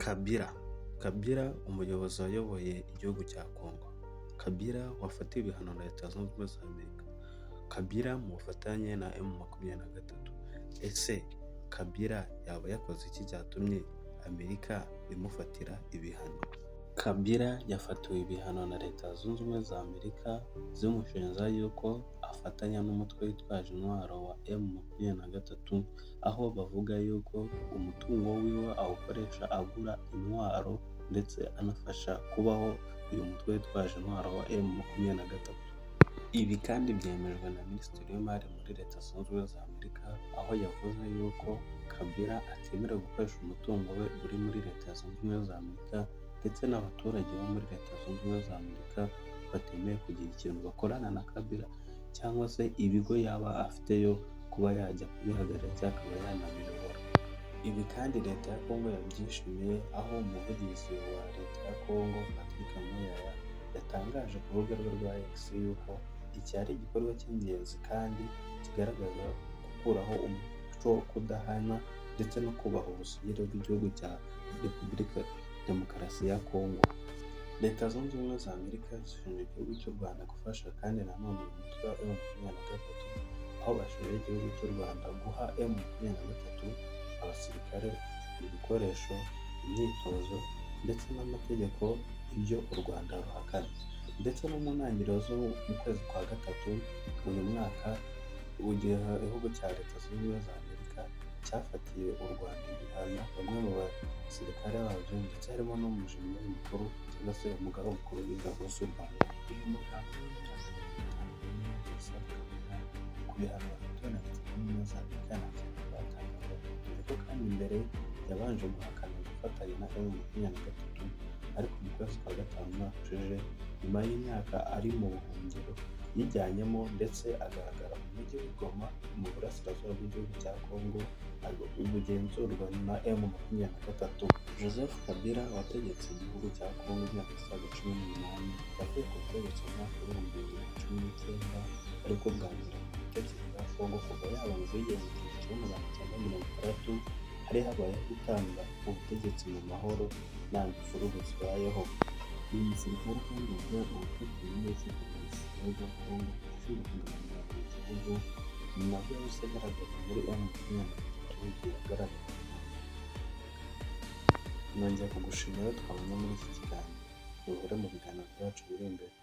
Kabila umuyobozi wayoboye igihugu cya Congo. Kabila wafatiwe ibihano na Leta Zunze Ubumwe za Amerika. Kabila mu bufatanye na M23. Ese Kabila yaba yakoze iki cyatumye Amerika imufatira ibihano? Kabila yafatiwe ibihano na Leta Zunze Ubumwe za Amerika zimushinja yuko afatanya n'umutwe witwaje intwaro wa M23, aho bavuga yuko umutungo wiwe awukoresha agura intwaro ndetse anafasha kubaho uyu mutwe witwaje intwaro wa M23. Ibi kandi byemejwe na Minisitiri w'Imari muri Leta Zunze Ubumwe za Amerika, aho yavuze yuko Kabila atemerewe gukoresha umutungo we uri muri Leta Zunze Ubumwe za Amerika, ndetse n'abaturage bo muri Leta Zunze Ubumwe za Amerika batemeye kugira ikintu bakorana na Kabila, cyangwa se ibigo yaba afiteyo kuba yajya kubihagarara cyangwa akaba yanabiyobora. Ibi kandi Leta ya Congo yabyishimiye, aho umuvugizi wa Leta ya Congo Patrick Muyaya yatangaje ku rubuga rwe rwa X yuko iki ari igikorwa cy'ingenzi kandi kigaragaza gukuraho umuco wo kudahana ndetse no kubaha ubusugire bw'igihugu cya Repubulika Demokarasi ya Congo. Leta Zunze Ubumwe za Amerika zishinja igihugu cy'u Rwanda gufasha kandi nanone uyu mutwe wa M23, aho bashinja igihugu cy'u Rwanda guha M23 abasirikare, ibikoresho, imyitozo ndetse n'amategeko, ibyo u Rwanda ruhakana. Ndetse no mu ntangiriro zo mu kwezi kwa gatatu uyu mwaka, igihugu cya Leta Zunze Ubumwe za Amerika cyafatiye u Rwanda ibihano bamwe mu basirikare babyo, ndetse harimo n'umujenerali mukuru cyangwa se umugaba mukuru w'ingabo z'u Rwanda. Uyu mugabo ku bihano bafatiwe na Leta Zunze Ubumwe za Amerika nta kintu batangaza, dore ko kandi mbere yabanje guhakana gufatanya na M23, ariko mu kwezi kwa gatanu umwaka ushize, nyuma y'imyaka ari mu buhungiro, yijyanyemo ndetse agaragara mu mujyi w'i Goma mu burasirazuba bw'igihugu cya Congo, bugenzurwa na M23. Joseph Kabila wategetse igihugu cya Congo imyaka isaga 18, yavuye ku butegetsi mu mwaka w'ibihumbi 2019, ariko bwa mbere mu butegetsi bwa Congo kuva yaba mu bwigenge mu 1960, hari habayeho gutanga ubutegetsi mu mahoro nta mvururu zibayeho. Uyu musirikare kandi yavuye ubutegetsi neza ku gisirikare cya Congo ushinzwe kuganira ku gihugu, nabwo yahise agaragaza muri M23 agaragara. Nongeye kugushimira twabonye muri iki kiganiro, duhure mu biganiro byacu biri imbere.